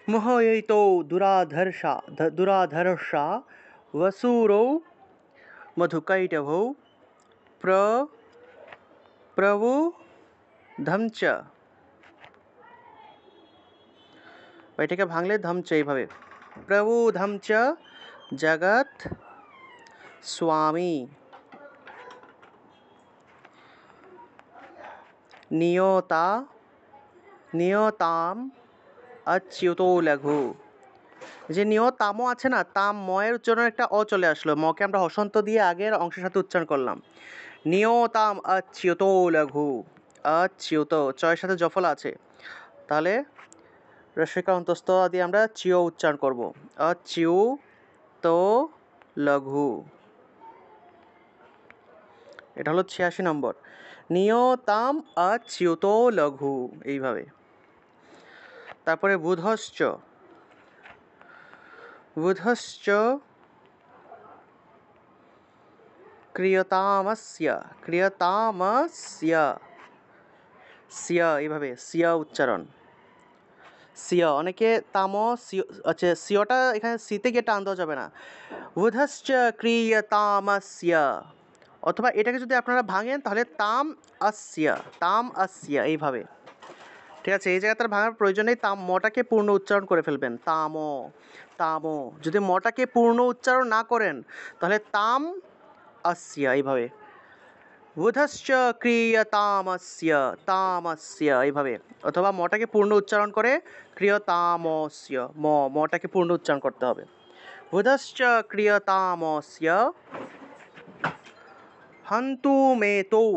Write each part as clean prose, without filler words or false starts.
मोहयितो दुराधर्षा वसूरौ मधुकैटभौ प्र प्रबुधं च। এটাকে ভাঙলে ধমচ এইভাবে, প্রবুধম চ জগৎ স্বামী নিয়তা নিয়তাম অচ্যুতো লঘু। যে নিয়তামও আছে না, তাম ময়ের উচ্চারণ একটা অ চলে আসলো, মকে আমরা হসন্ত দিয়ে আগের অংশের সাথে উচ্চারণ করলাম। নিয়তাম অচ্যুতো লঘু, অচ্যুত চয়ের সাথে জফলা আছে, তাহলে রস্যইকার অন্তস্থ দিয়ে আমরা চিও উচ্চারণ করব, অচ্যুত লঘু। এটা হলো 86 নম্বর, নিয়তাম অচ্যুত লঘু, এইভাবে। তারপরে বুধশ্চ, বুধশ্চ ক্রিয়তামস্য, ক্রিয়তামস্য, সিয়া এইভাবে সিয়া উচ্চারণ, সিয়া। অনেকে তাম আচ্ছা সিওটা এখানে সিতে গিয়ে টান দেওয়া যাবে না, বুধশ্চ ক্রিয়তামস্য, অথবা এটাকে যদি আপনারা ভাঙেন তাহলে তাম अस्य, তাম अस्य এইভাবে, ঠিক আছে। এই জায়গাতে ভাঙার প্রয়োজন নেই, তাম মটাকে পূর্ণ উচ্চারণ করে ফেলবেন, তাম তাম। যদি মটাকে পূর্ণ উচ্চারণ না করেন তাহলে তাম अस्य এইভাবে, বুধশ্চ ক্রিয়তামস্য, তামস্য এইভাবে, অথবা মটাকে পূর্ণ উচ্চারণ করে ক্রিয়তামস্য, মটাকে পূর্ণ উচ্চারণ করতে হবে, বুধশ্চ ক্রিয়তামস্য হন্তু মেতৌ,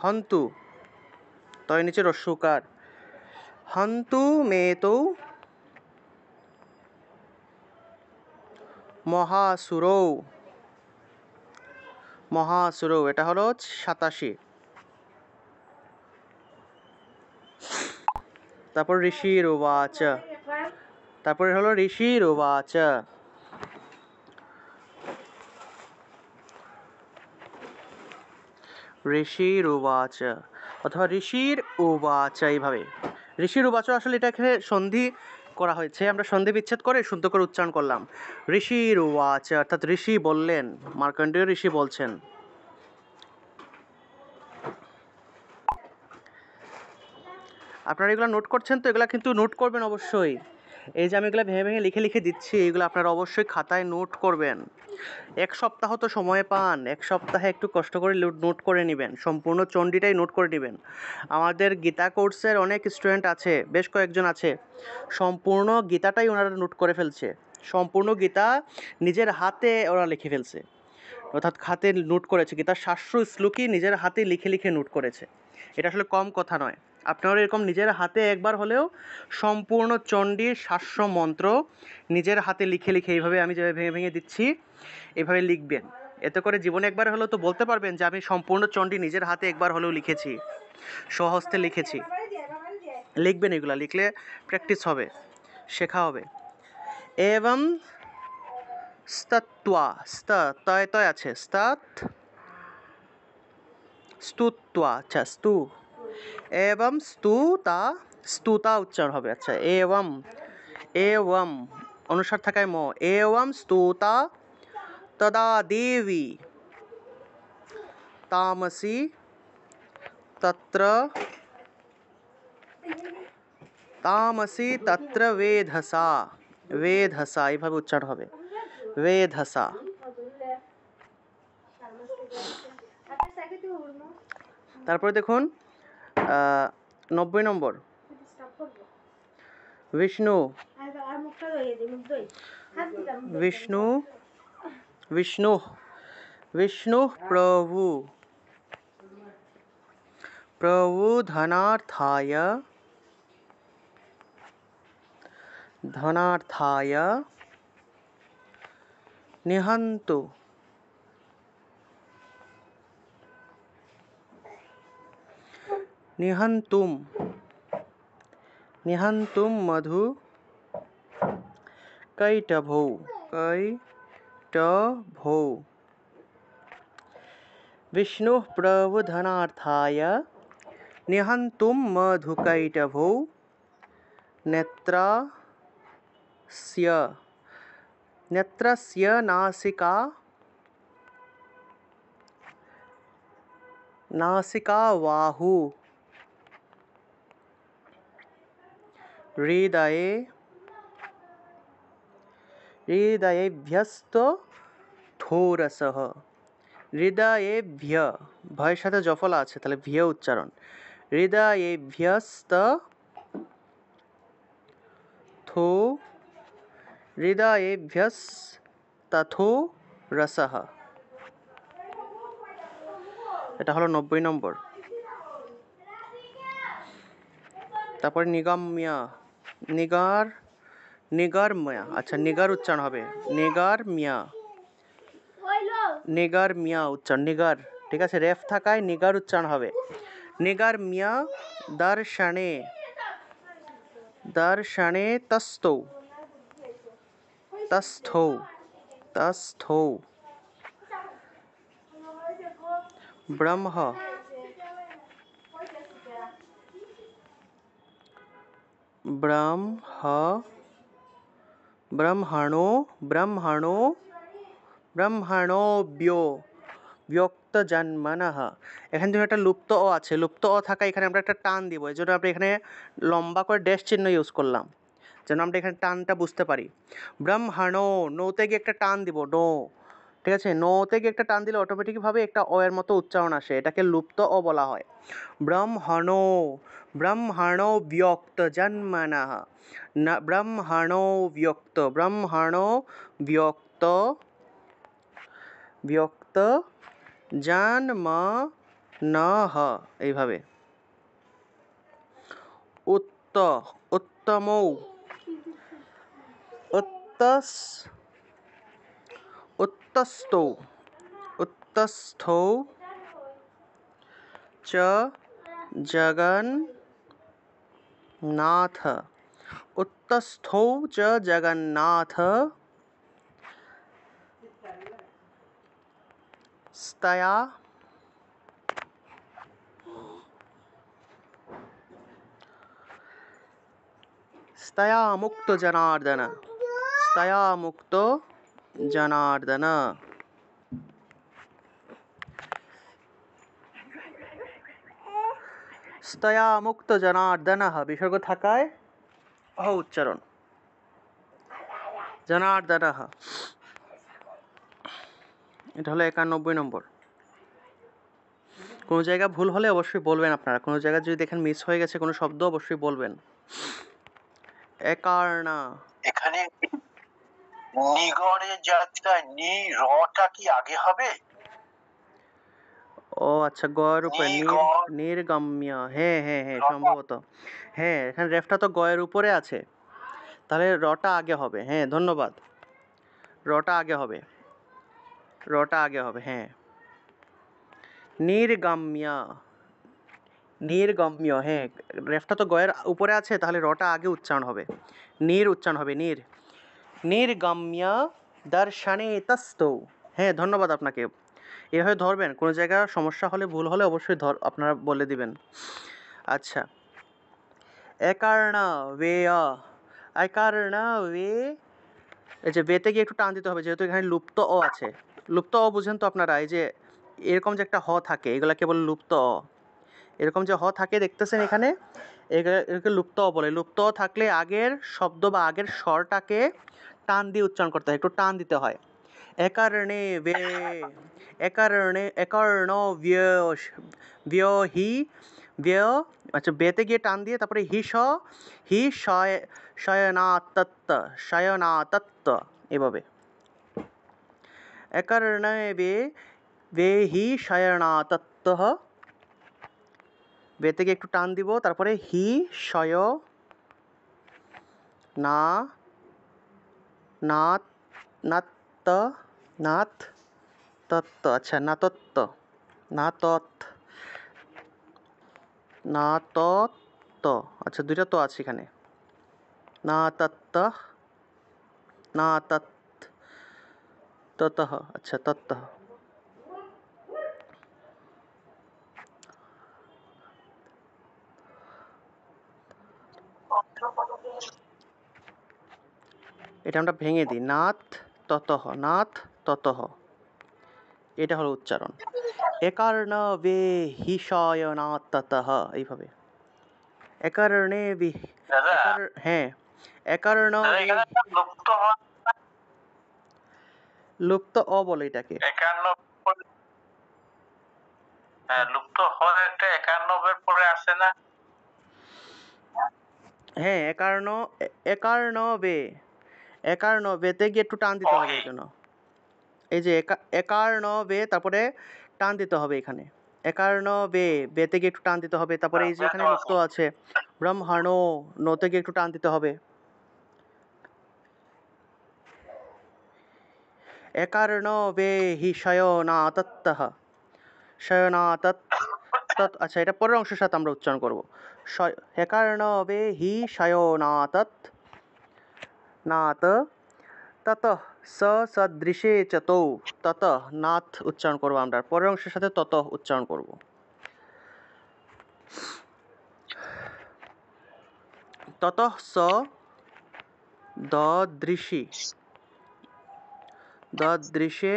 হন্তু তয় নিচে রস্যকার, হন্তু মেতৌ মহাসুরৌ, মহাসুরৌ এটা হলো 87। তারপর ঋষির উবাচ, তারপরে হলো ঋষির উবাচ, ঋষির উবাচ অথবা ঋষির উবাচ এইভাবে। ঋষির উবাচ আসলে এটা এখানে সন্ধি করা হয়েছে, আমরা সন্ধি বিচ্ছেদ করে শুদ্ধ করে উচ্চারণ করলাম, ঋষির উবাচ অর্থাৎ ঋষি বললেন, মার্কণ্ডেয় ঋষি বলছেন। আপনারা এগুলো নোট করছেন তো, এগুলো কিন্তু নোট করবেন অবশ্যই। এই যে আমি এগুলো ভেঙে ভেঙে লিখে লিখে দিচ্ছি, এগুলো আপনারা অবশ্যই খাতায় নোট করবেন। এক সপ্তাহ তো সময় পান, এক সপ্তাহে একটু কষ্ট করে নোট করে নেবেন, সম্পূর্ণ চণ্ডীটাই নোট করে নেবেন। আমাদের গীতা কোর্সের অনেক স্টুডেন্ট আছে, বেশ কয়েকজন আছে, সম্পূর্ণ গীতাটাই ওনারা নোট করে ফেলছে, সম্পূর্ণ গীতা নিজের হাতে ওরা লিখে ফেলছে, অর্থাৎ হাতে নোট করেছে, গীতার 700 শ্লোকই নিজের হাতে লিখে লিখে নোট করেছে। এটা আসলে কম কথা নয়। আপনারা এরকম নিজের হাতে একবার হলেও সম্পূর্ণ চণ্ডীর 700 মন্ত্র নিজের হাতে লিখে লিখে, এইভাবে আমি যেভাবে ভেঙে ভেঙে দিচ্ছি এইভাবে লিখবেন। এতে করে জীবনে একবার হলেও তো বলতে পারবেন যে আমি সম্পূর্ণ চণ্ডী নিজের হাতে একবার হলেও লিখেছি, স্বহস্তে লিখেছি। লিখবেন, এগুলা লিখলে প্র্যাকটিস হবে, শেখা হবে। এবং স্তত্বা, তয় তয় আছে, স্তুত্বা, আচ্ছা স্তু, এবং স্তুতা, স্তুতা উচ্চারণ হবে, আচ্ছা এবং, এবং অনুসার থাকায় ম, এবং স্তুতা তদা দেবী তামসি তত্র, তামসি তত্র বেধসা, বেধসা এইভাবে উচ্চারণ হবে, বেধসা। তারপরে দেখুন 90 নম্বর, বিষ্ণু, বিষ্ণু, বিষ্ণু, বিষ্ণু প্রভু, প্রবুধনার্থায়, ধনার্থায় নিহন্তু, নিহন্তুম, নিহন্তুম মধু কৈটভৌ, কৈটভৌ, বিষ্ণু প্রবুধনার্থায় নিহন্তুম মধুকৈটভৌ नेत्रस्य नेत्रस्य नासिका नासिकाबाहु हृदये हृदयेभ्यस्तोरसः হৃদয়েভ্য ভয়ের সাথে জফলা আছে তাহলে ভিয় উচ্চারণ হৃদয়েভ্যস্ত থো হৃদয়েভ্যস্তথো রসহ এটা হলো 90 নম্বর। তারপরে নিগম্য নিগার নিগারময়া আচ্ছা নিগার উচ্চারণ হবে নিগারমিয়া নিগারমিয়া উচ্চারণ নিগার ঠিক আছে রেফ থাকায় নিগার উচ্চারণ হবে নিগারমিয়া দর্শনে দর্শনে তস্থৌ তস্থৌ তস্থৌ ব্রহ্ম ব্রহ্ম ব্রহ্মণো ব্রহ্মণো ব্রহ্মণোব্যো ব্যক্ত জন্মনঃ এখানে যেন একটা লুপ্ত অ আছে লুপ্ত অ থাকা এখানে আমরা একটা টান দিব এই জন্য আমরা এখানে লম্বা করে ড্যাশ চিহ্ন ইউজ করলাম যেন আমরা এখানে টানটা বুঝতে পারি ব্রহ্মণো নোতে গিয়ে একটা টান দিব নো ঠিক আছে নোতে গিয়ে একটা টান দিলে অটোমেটিকভাবে একটা অ এর মতো উচ্চারণ আসে এটাকে লুপ্ত অ বলা হয় ব্রহ্মণো ব্রহ্মণো ব্যক্ত জন্মনঃ ব্রহ্মণো ব্যক্ত ব্যক্ত জন্মনঃ এইভাবে উত্তমৌ উত্তস্থৌ উত্তস্থৌ চ জগন্নাথ উত্তস্থৌ চ জগন্নাথ স্তয়া स्तया मुक्तो जनार्दन स्तया मुक्तो जनार्दन स्तया मुक्तो जनार्दनः বিসর্গ থাকায় হ উচ্চারণ জনার্দনः এটা হলো 91 নম্বর। কোনো জায়গা ভুল হলে অবশ্যই বলবেন আপনারা কোনো জায়গা যদি দেখেন মিস হয়ে গেছে কোনো শব্দ অবশ্যই বলবেন একার্ণা এখানে নিগড়ের জায়গায় নি রটা কি আগে হবে ও আচ্ছা গয়ের উপরে নির্গম্য হ্যাঁ হ্যাঁ হ্যাঁ সম্ভবত হ্যাঁ এখানে রেফটা তো গয়ের উপরে আছে তাহলে রটা আগে হবে হ্যাঁ ধন্যবাদ রটা আগে হবে রটা আগে হবে হ্যাঁ নির্গম্য নির্গম্য হ্যাঁ রেফটা তো গয়ের উপরে আছে তাহলে রটা আগে উচ্চারণ হবে উচ্চারণ হবে নির্গম্য দর্শনে তস্থৌ হ্যাঁ ধন্যবাদ আপনাকে এভাবে ধরবেন কোনো জায়গায় সমস্যা হলে ভুল হলে অবশ্যই আপনারা বলে দিবেন আচ্ছা একার্ণ বেয় একার্ণ বে এই যে বেতে গিয়ে একটু টান দিতে হবে যেহেতু এখানে লুপ্ত অ আছে লুপ্ত অ বুঝেন তো আপনারা এই যে এরকম যে একটা হ থাকে এগুলা কেবল লুপ্ত অ এরকম যে হ থাকে দেখতেছেন এখানে এগুলোকে লুপ্ত অ বলে লুপ্ত অ থাকলে আগের শব্দ বা আগের স্বরটাকে টান দিয়ে উচ্চারণ করতে হয় একটু টান দিতে হয় একারণে বে একারণে একর্ণ হি ব্যয় আচ্ছা বেতে গিয়ে টান দিয়ে তারপরে হি শয়নাতত্ত এভাবে একর্ণে বে হি শয়নাতত্ত বেতে গিয়ে একটু টান দিব তারপরে হি শয় না নাত নাত নাত তত্ত্ব আচ্ছা নাতত্ত্ব নাতত নাতত্ত্ব আচ্ছা দুইটা তো আছে এখানে নাতত্ত্ব নাতত ততঃ আচ্ছা তত্ত্বঃ এটা আমরা ভেঙে দিই, নাথ ততহ, নাথ ততহ, এটা হলো উচ্চারণ। একার্ণ বে হিশয়নাথ ততহ, এইভাবে একারণে বি, দাদা হ্যাঁ, একার্ণ দাদা বে, এখানে একটা লুপ্ত হয়, লুপ্ত অ বলে এটাকে। 91, হ্যাঁ লুপ্ত হয় একটা 91 পরে আসে না? হ্যাঁ, একার্ণ বে, একার্ণ বেতে গিয়ে একটু টান দিতে হবে অহি। এই জন্য। এই যে একার্ণ বে, তারপরে টান দিতে হবে এখানে। একার্ণ বে, বেতে গিয়ে একটু টান দিতে হবে, তারপরে এই যে এখানে লুপ্ত আছে ব্রহ্মাণ, নোতে গিয়ে একটু টান দিতে হবে। একার্ণ বে হি শয়নাতত্তহ, শয়নাতত, তৎ, আচ্ছা এটা পরের অংশের সাথে আমরা উচ্চারণ করব। একার্ণ বে হি শয়নাতত নাত তত স সদৃশে চতৌ, তত নাথ উচ্চারণ করবো আমরা, পরের অংশের সাথে তত উচ্চারণ করব। তত স দদৃশি, দদৃশে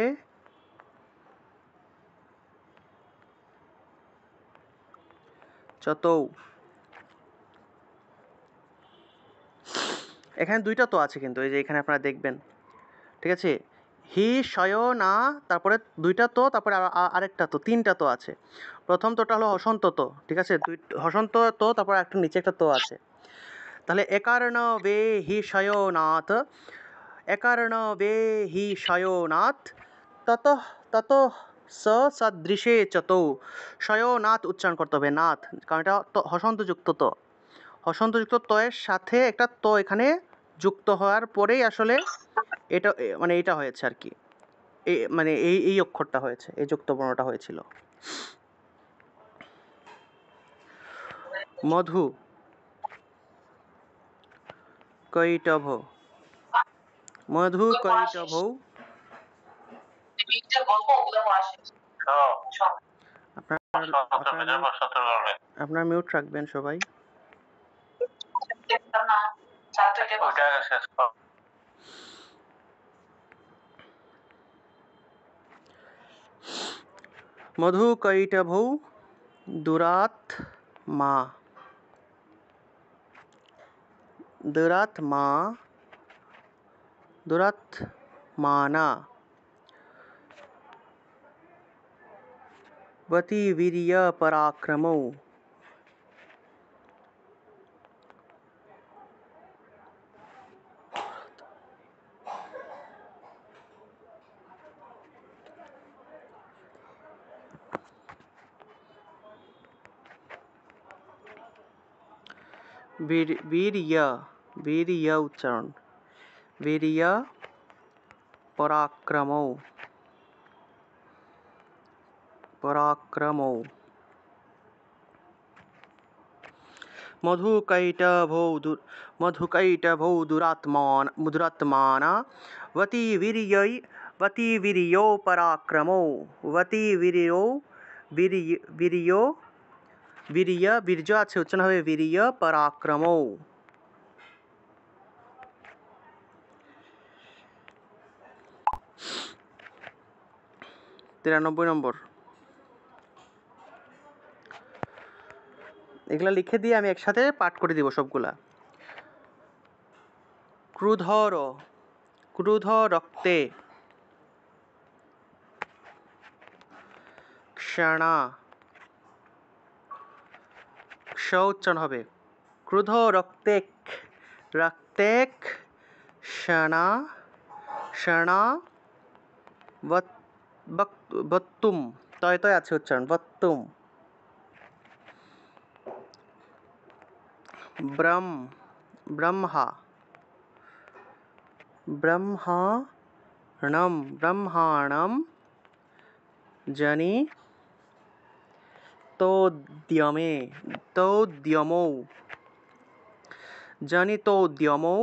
চতৌ, এখানে দুইটা তো আছে কিন্তু, এই যে এখানে আপনারা দেখবেন, ঠিক আছে, হি শয় না, তারপরে দুইটা তো, তারপরে আরেকটা তো, তিনটা তো আছে। প্রথম তোটা হলো হসন্ত তো, ঠিক আছে, হসন্ত তো, তারপর একটা নিচে একটা তো আছে। তাহলে একার্ণ বে হি শয়নাথ, একার্ণ বে হি শয়নাথ, তত তত স সদৃশে চতৌ, শয়নাথ উচ্চারণ করতে হবে, নাথ, কারণ এটা তো হসন্তযুক্ত তো, হসন্তযুক্ত তয়ের সাথে একটা তো এখানে যুক্ত হওয়ার পরেই আসলে এটা মানে এটা হয়েছে আর কি, মানে এই অক্ষরটা হয়েছে, এই যুক্ত বর্ণটা হয়েছিল। মধু কৈটভ, মধু কৈটভ, আপনার আপনার মিউট রাখবেন সবাই। মধু কৈটভৌ দুরাত মা, দুরাত মা, দুরাত মানা, বতি বীর্য পরাক্রমৌ, বীর্য, বীর্য উচ্চারণ, বীর্য পরাক্রমৌ, পরাক্রমৌ, মধুকৈটভৌ দুরাত্মানা, वती वीर्यो पराक्रमौ, वती वीर्यो, वीर्यो, वीर्य, বীর্য আছে, উচ্চারণ হবে বীর্য পরাক্রমৌ। 93 নম্বর, এগুলা লিখে দিয়ে আমি একসাথে পাঠ করে দিব সবগুলা। ক্রুধর, ক্রুধ রক্তে, ক্ষণা, ক্ষ উচ্চারণ হবে, ক্রুধ রক্তে, রক্তে क्षणा, क्षणा, বত্তুম, তয় তয় আছে উচ্চারণ, বত্তুম, ব্রহ্মা, ব্রহ্মাণম, ব্রহ্মাণম, জনি তোদ্যমে, তোদ্যমৌ, জনিতোদ্যমৌ,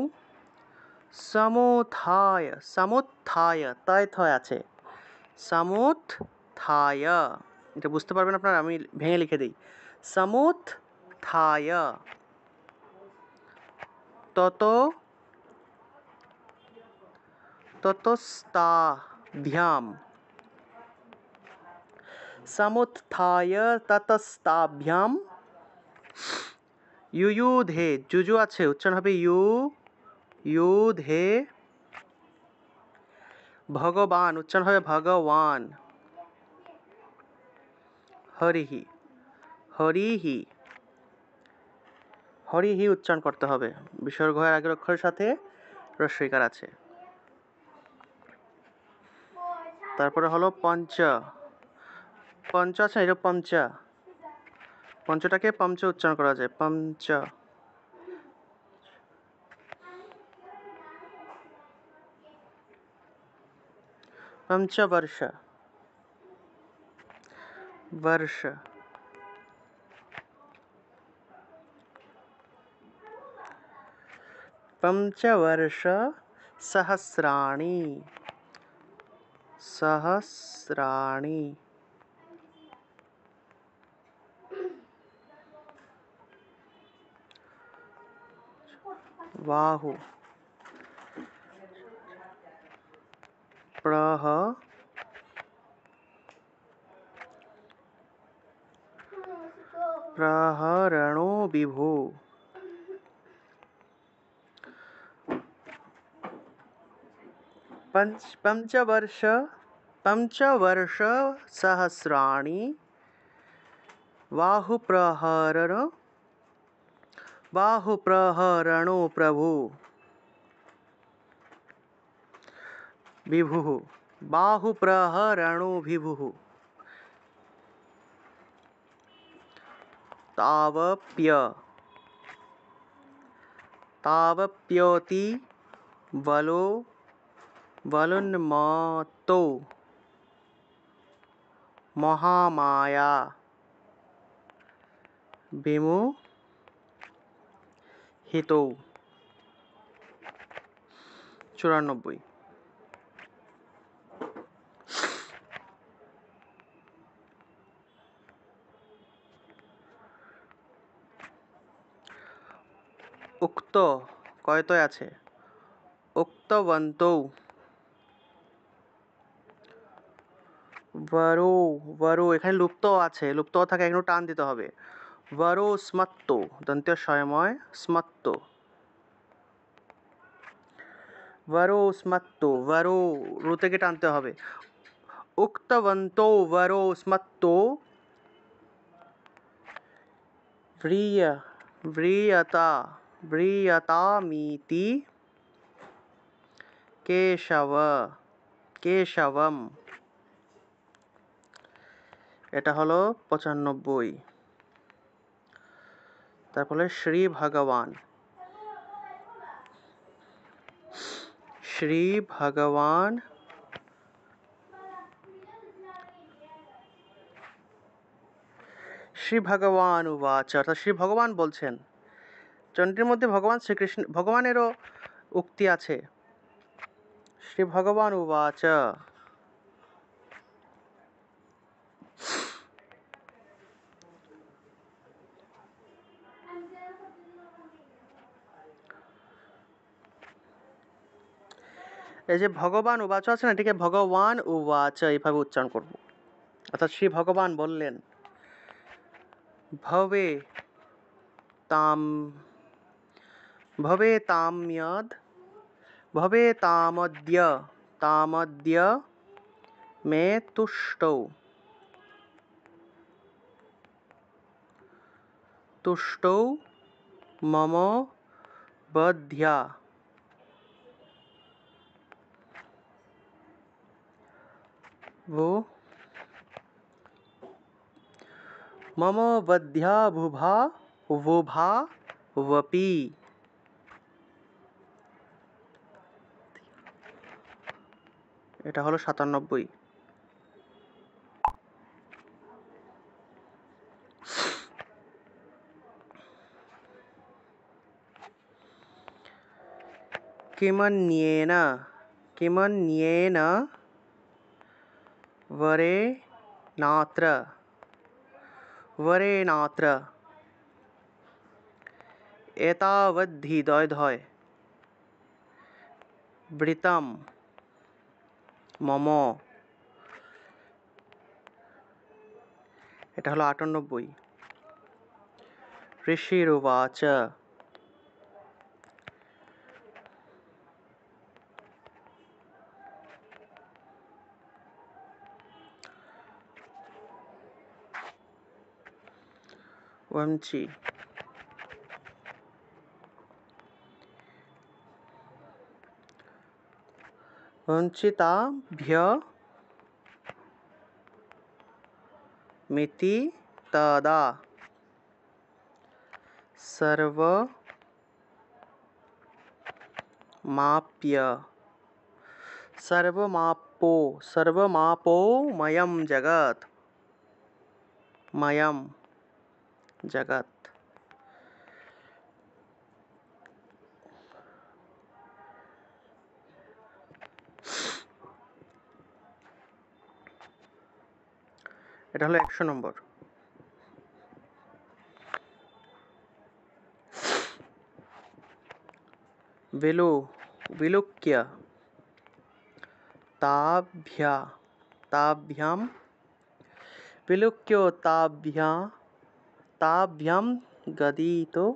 সমুত্থায়, সমুত্থায়, তয় থয় আছে, সমুত্থায়, এটা বুঝতে পারবেন আপনারা, আমি ভেঙে লিখে দিই, সমুত্থায়, তত ततस्ताभ्याम समुत्थाय ततस्ताभ्याम युयुधे जुजु আছে উচ্চারণ হবে युयुधे ভগবান উচ্চারণ হবে ভগবান হরিহি হরিহি হরিহি উচ্চারণ করতে হবে বিসর্গ এর আগের অক্ষরের সাথে রস্বইকার আছে তারপরে হলো পঞ্চ পঞ্চ আছে এটা পঞ্চা পঞ্চটাকে পঞ্চ উচ্চারণ করা যায় পঞ্চ पंचवर्ष वर्ष पंचवर्ष सहस्राणि सहस्राणि बाहु प्रह प्रहरणो विभु पंचवर्ष सहस्राणि बाहुप्रहरणो प्रभु विभुः बाहुप्रहरणो विभुः तावप्यति बलो बलोन्मत्तो महामाया विमुहितो 94 উক্ত কয়তয় আছে উক্তবন্তৌ বরো বরো এখানে লুপ্ত আছে লুপ্ত থাকে একটু টান দিতে হবে বরো স্মত্ত দন্ত্য স্বয়ময় স্মত্ত বরো স্মত্ত বরো রু থেকে টানতে হবে উক্তবন্তৌ বরো স্মত্ত व्रीय व्रीयता व्रीयतामीति केशव केशवम এটা হলো 95 তারপরে শ্রী ভগবান শ্রী ভগবান শ্রী ভগবান উবাচ অর্থাৎ শ্রী ভগবান বলছেন চন্দ্রের মধ্যে ভগবান শ্রীকৃষ্ণ ভগবানেরও উক্তি আছে শ্রী ভগবান উবাচ এই যে ভগবান উবাচ আছে না এটাকে ভগবান উবাচ এইভাবে উচ্চারণ করব অর্থাৎ শ্রী ভগবান বললেন ভবে তাম ভবে তাম্যদ ভবে তামদ্য মে তুষ্টৌ মম বধ্যা वो मम बध्या भुभा वोभा वपि এটা হলো 97 किमन्येन किमन्येन वरेणात्र वरेणात्र एतावद्धि दय धय वृतं মম, এটা হলো 98। ঋষিরুবাচ, ওমচি, वञ्चिताभ्य मिति तदा सर्वमाप्य, सर्वमापोमयं जगत्, मयं जगत्। এটা হলো 100 নম্বর। विलुक्य ताभ्यां विलुक्यो ताभ्यां गदितो,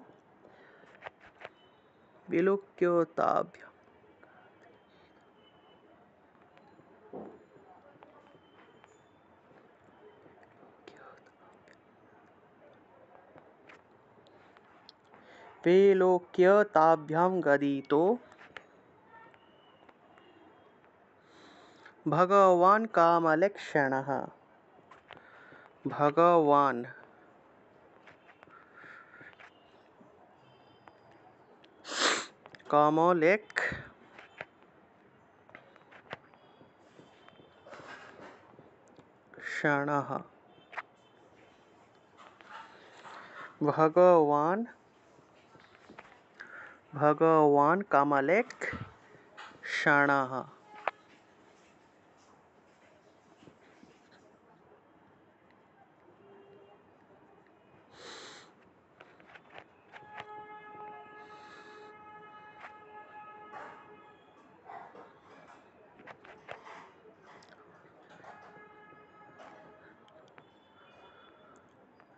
विलुक्यो ताभ्यां विलोक्य ताभ्यां गदितो भगवान् कामलक्षणः, भगवान् कामलक्षणः, भगवान् कामलक्षणः।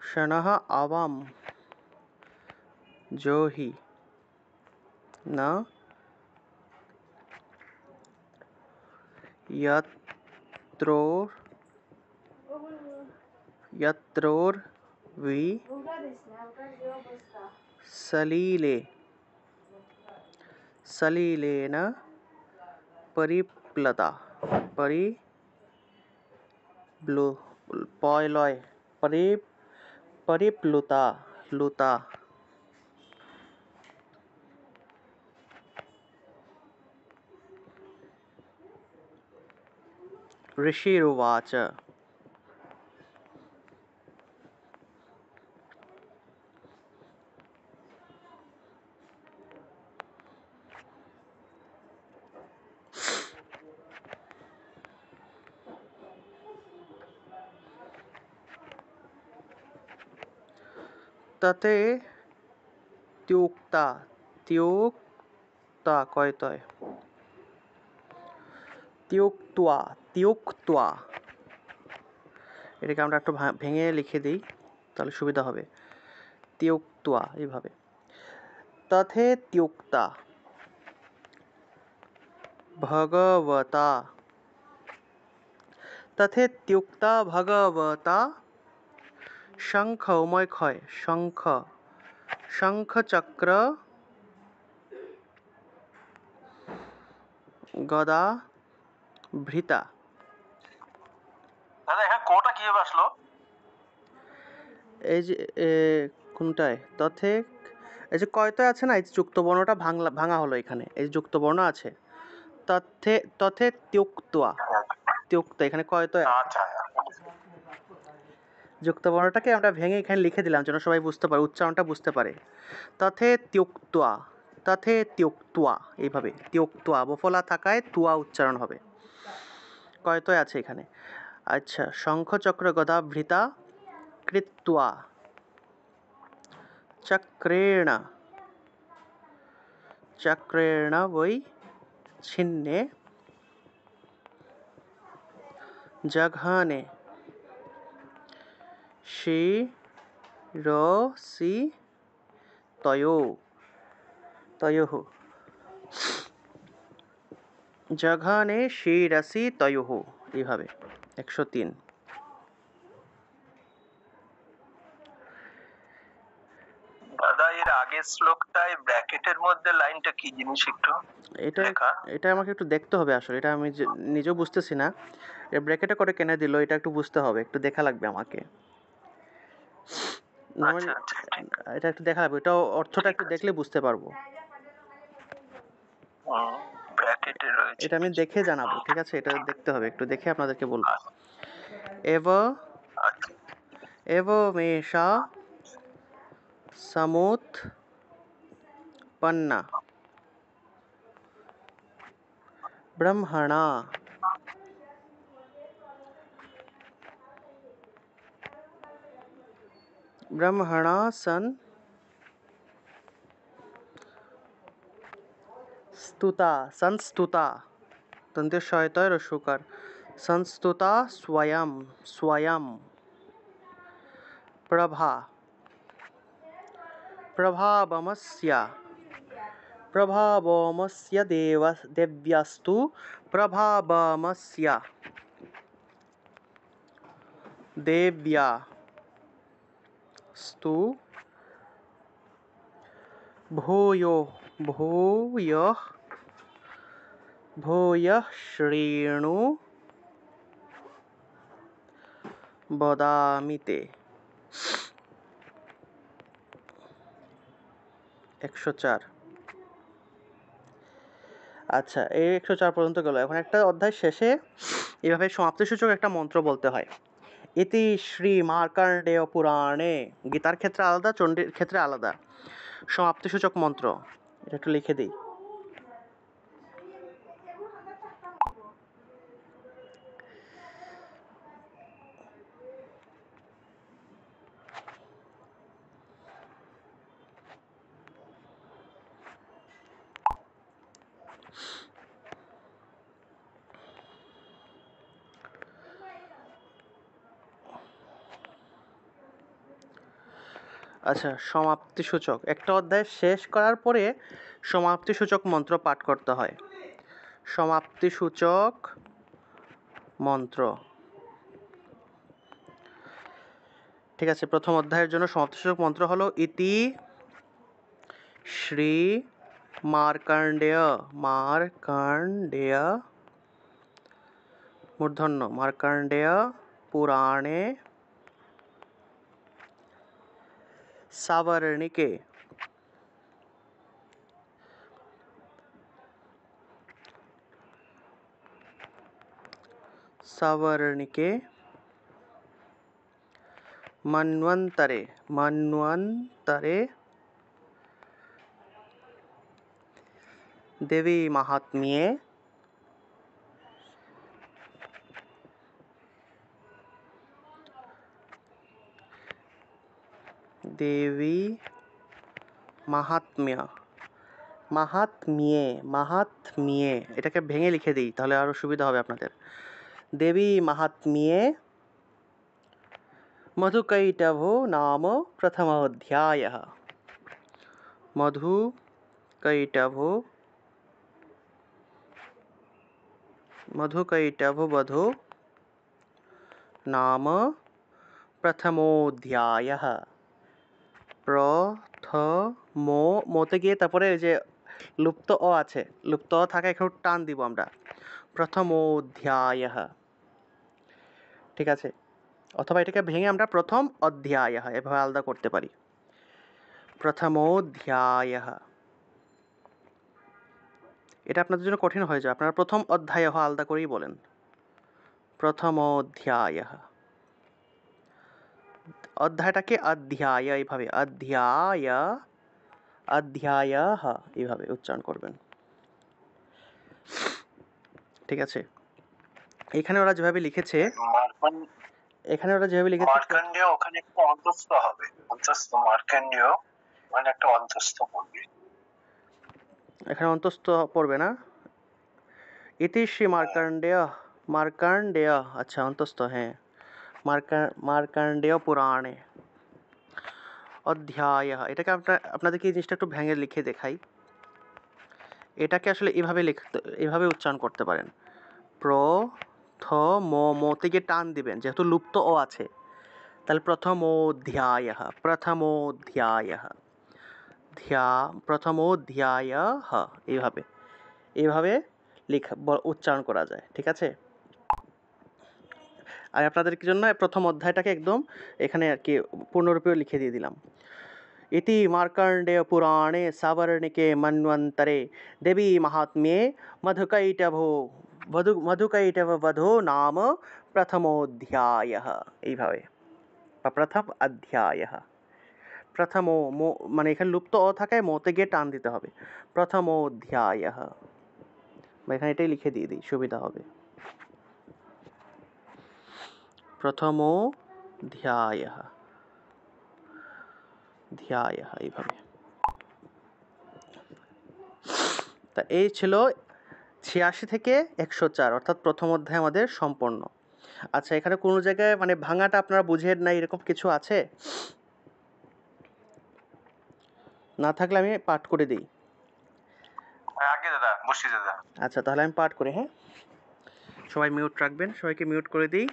क्षणः आवाम जो ही न यत्रोर्वि सलिलेन परिप्लुता, परिप्लुता लुता। ऋषिरुवाच, तथेत्युक्ता, কয়তয়, त्युक्त्वा, এটাকে আমরা একটু ভেঙে লিখে দিই তাহলে সুবিধা হবে। त्युक्त्वा এইভাবে, तथेत्युक्ता भगवता शंख, उमयक्षय, शंख चक्र গদা ভৃতা। দাদা এখানে কোটা কিভাবে আসলো? এই যে কোনটায় তথে, এই যে কয়তয় আছে না, এই যে যুক্ত বর্ণটা ভাঙা হলো এখানে, এই যে যুক্ত বর্ণ আছে, তথে ত্যুক্তা, এখানে কয়তয় আছে। আচ্ছা, যুক্ত বর্ণটাকে আমরা ভেঙে এখানে লিখে দিলাম যেন সবাই বুঝতে পারে, উচ্চারণটা বুঝতে পারে। তথে ত্যুক্তা, এইভাবে ত্যুক্তা বফলা থাকায় তুয়া উচ্চারণ হবে। কয়তয় আছে এখানে। আচ্ছা, শঙ্খ চক্র গদা ভৃতা কৃত্বা চক্রেণ বৈ ছিন্নে जघने शिरसि तयोः जघने शिरसि तयोः এইভাবে 103 দাদা এর আগের শ্লোকটায় ব্র্যাকেটের মধ্যে লাইনটা কি জিনিস একটু এটা লেখা? এটা আমাকে একটু দেখতে হবে আসলে, এটা আমি নিজেও বুঝতেছি না। ব্র্যাকেটে করে কেনে দিল, এটা একটু বুঝতে হবে, একটু দেখা লাগবে আমাকে। আচ্ছা আচ্ছা ঠিক এটা একটু দেখা লাগবে, এটা অর্থটা একটু দেখলে বুঝতে পারবো। ব্র্যাকেটে রয়েছে। এটা আমি দেখে জানাবো, ঠিক আছে? এটা দেখতে হবে, একটু দেখে আপনাদেরকে বলবো। এব আচ্ছা এবমেষা সমুৎপন্না ব্রহ্মণা সন संस्तुता तन्ते शयतय रसुकार संस्तुता स्वयं प्रभावमस्य देव्यस्तु प्रभावमस्य देव्यास्तु भूयः शृणु वदामि ते 104। আচ্ছা, এই 104 পর্যন্ত গেল। এখন একটা অধ্যায় শেষে এভাবে সমাপ্তিসূচক একটা মন্ত্র বলতে হয়। ইতি শ্রী মার্কণ্ডেয় পুরাণে, গীতার ক্ষেত্রে আলাদা, চণ্ডীর ক্ষেত্রে আলাদা সমাপ্তিসূচক মন্ত্র। এটা একটু লিখে দিই। আচ্ছা, সমাপ্তিসূচক একটা অধ্যায় শেষ করার পরে সমাপ্তিসূচক মন্ত্র পাঠ করতে হয়। সমাপ্তিসূচক মন্ত্র, ঠিক আছে? প্রথম অধ্যায়ের জন্য সমাপ্তিসূচক মন্ত্র হলো ইতি শ্রী মার্কণ্ডেয় মূর্ধন্য মার্কণ্ডেয় পুরাণে সাবর্ণিকে मन्वन्तरे देवी महात्म्ये মাহাত্ম্যে এটাকে ভেঙে লিখে দিই, তাহলে আরো সুবিধা হবে আপনাদের। দেবী মাহাত্ম্যে মধুকৈটভো নাম প্রথমোऽধ্যায়ः। মধুকৈটভবধো নাম প্রথমোऽধ্যায়ः। মোতে গিয়ে তারপরে ওই যে লুপ্ত অ আছে, লুপ্ত অ থাকা এখানে টান দিব আমরা, প্রথমোऽধ্যায়ः, ঠিক আছে? অথবা এটাকে ভেঙে আমরা প্রথম অধ্যায়ः এভাবে আলাদা করতে পারি। প্রথমোऽধ্যায়ः, এটা আপনাদের জন্য কঠিন হয়ে যায়, আপনারা প্রথম অধ্যায়ः আলাদা করেই বলেন। প্রথমোऽধ্যায়ः, অধ্যায়টাকে অধ্যায় এইভাবে অধ্যায়ः এইভাবে উচ্চারণ করবেন, ঠিক আছে? এখানে ওরা যেভাবে লিখেছে মার্কণ্ডেয় ওখানে একটা অন্তস্থ হবে, অন্তস্থ মার্কণ্ডেয় মানে একটা অন্তস্থ পড়বে। এখানে অন্তস্থ পড়বে না। ইতি শ্রী মার্কণ্ডেয় মার্কান্ডেয়, আচ্ছা অন্তস্থ, হ্যাঁ, মার্কান্ডেয় পুরাণে অধ্যায়। এটাকে আপনাদেরকে এই জিনিসটা একটু ভেঙে লিখে দেখাই। এটাকে আসলে এভাবে উচ্চারণ করতে পারেন। মোতে গিয়ে টান দিবেন, যেহেতু লুপ্ত ও আছে, তাহলে প্রথমোধ্যায়, প্রথমোধ্যায়, প্রথমোধ্যায়, এইভাবে এইভাবে উচ্চারণ করা যায়, ঠিক আছে। আর আপনাদের জন্য প্রথম অধ্যায়টাকে একদম এখানে আর কি পূর্ণরূপে লিখে দিয়ে দিলাম। इति मार्कण्डेय पुराणे सावर्णिके मन्वन्तरे देवी महात्म्ये মধুকৈটভবধো নাম প্রথমোধ্যায়ः, এইভাবে, বা প্রথম অধ্যায়ः। মানে এখানে লুপ্ত অ থাকায় মোতে গিয়ে টান দিতে হবে, প্রথমোধ্যায়ः, বা এখানে এটাই লিখে দিয়ে দিই, সুবিধা হবে, প্রথমোধ্যায়ः, এইভাবে। তা এই ছিল 86 থেকে 104, অর্থাৎ প্রথম অধ্যায় আমাদের সম্পন্ন। আচ্ছা, এখানে কোনো জায়গায় মানে ভাঙাটা আপনারা বুঝেন না, এরকম কিছু আছে? না থাকলে আমি পাঠ করে দিই। আগে দাদা বসি দাদা। আচ্ছা, তাহলে আমি পাঠ করি, হ্যাঁ, সবাই মিউট রাখবেন, সবাইকে মিউট করে দিই।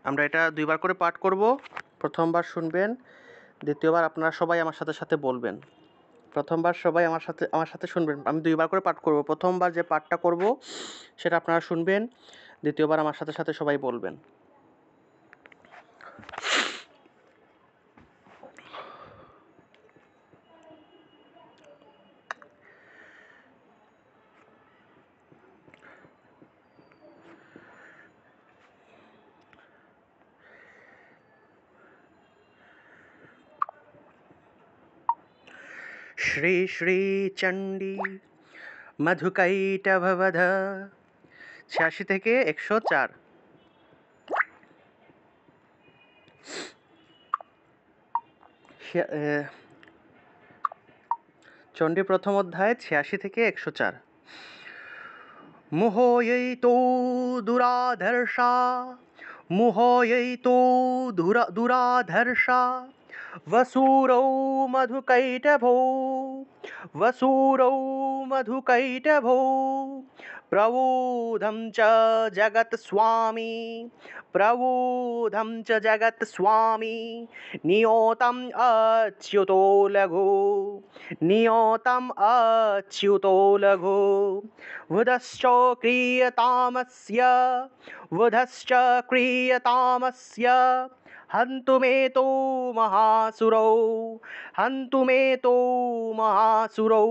আমরা এটা 2বার করে পাঠ করব। প্রথমবার শুনবেন, দ্বিতীয়বার আপনারা সবাই আমার সাথে সাথে বলবেন। প্রথমবার সবাই আমার সাথে শুনবেন, আমি 2বার করে পাঠ করব। প্রথমবার যে পাঠটা করব সেটা আপনারা শুনবেন, দ্বিতীয়বার আমার সাথে সাথে সবাই বলবেন। श्री श्री चंडी মধুকৈটভবধ 86 থেকে 104। চণ্ডী প্রথম অধ্যায় 86 থেকে 104। মোহয়িতো দুরাধর্ষা, মোহয়িতো দুরাধর্ষা, वसूरौ मधुकैटभौ, वसूरौ मधुकैटभौ, प्रबोधं च जगत्स्वामी, प्रबोधं च जगत्स्वामी, नियतम् अच्युतो लघु, नियतम् अच्युतो लघु, बुधश्च क्रियतामस्य, बुधश्च क्रियतामस्य, हन्तु मे तो महासुरौ, हन्तु मे तो महासुरौ।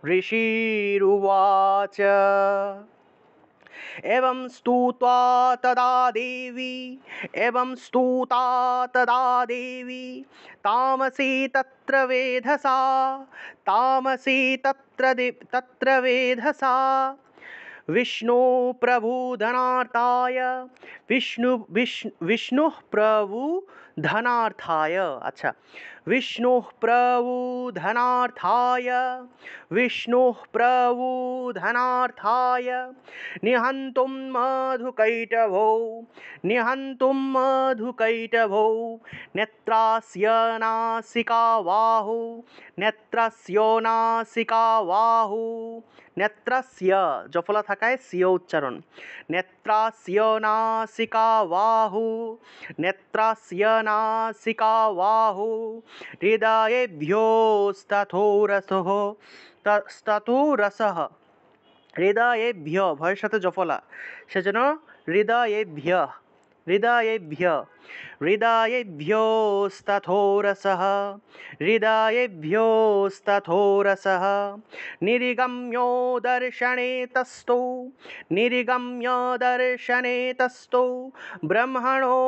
ऋषिरुवाच एवं स्तुत्वा तदा देवी, एवं स्तुता तदा देवी, तामसी तत्र वेधसा, तामसी तत्र वेधसा, विष्णु प्रबोधनार्थाय, विष्णुः प्रबोधनार्थाय, अच्छा, विष्णुः प्रबोधनार्थाय, विष्णुः प्रबोधनार्थाय, निहन्तुं मधुकैटभौ, निहन्तुं मधुकैटभौ, नेत्रस्य नासिका बाहु, नेत्रस्य नासिका बाहु, नेत्रस्य जफला থাকায় সিও উচ্চারণ, नेत्रस्य नासिका बाहु, नेत्रस्य नासिका बाहु, हृदयेभ्योस्ततो रसः, হৃদয়েভ্য, ভয়ের সাথে জফলা, সেজন্য হৃদয়েভ্য, হৃদয়েভ্য, হৃদয়েভ্যোস্ততো রসः, হৃদয়েভ্যোস্ততো নিরিগম্য দর্শনে তস্থো, নিরিগম্য দর্শনে তস্থো, ব্রহ্মণো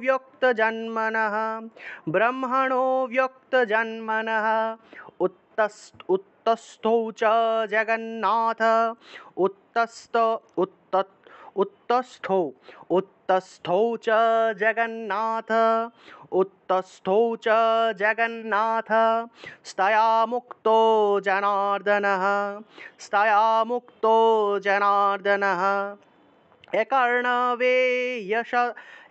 ব্যক্তজন্মনः, ব্রহ্মণো ব্যক্তজন্মনः, उत्तस्थौ च जगन्नाथ, उत्तस्थौ उत्तस्थौ च जगन्नाथ उत्तस्थौ च जगन्नाथ स्तया मुक्तो जनार्दनः स्तया मुक्तो जनार्दनः एकर्णवे यश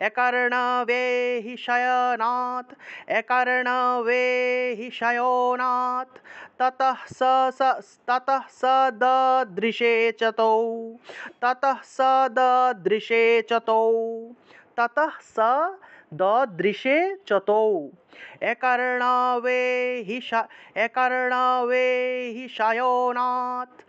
एकर्णवे हि शयनात् एकर्णवे हि शयोनात् ततः स ददृशे च तौ ततः स ददृशे च तौ ततः स ददृशे च तौ एकर्णवे हि शयोनात्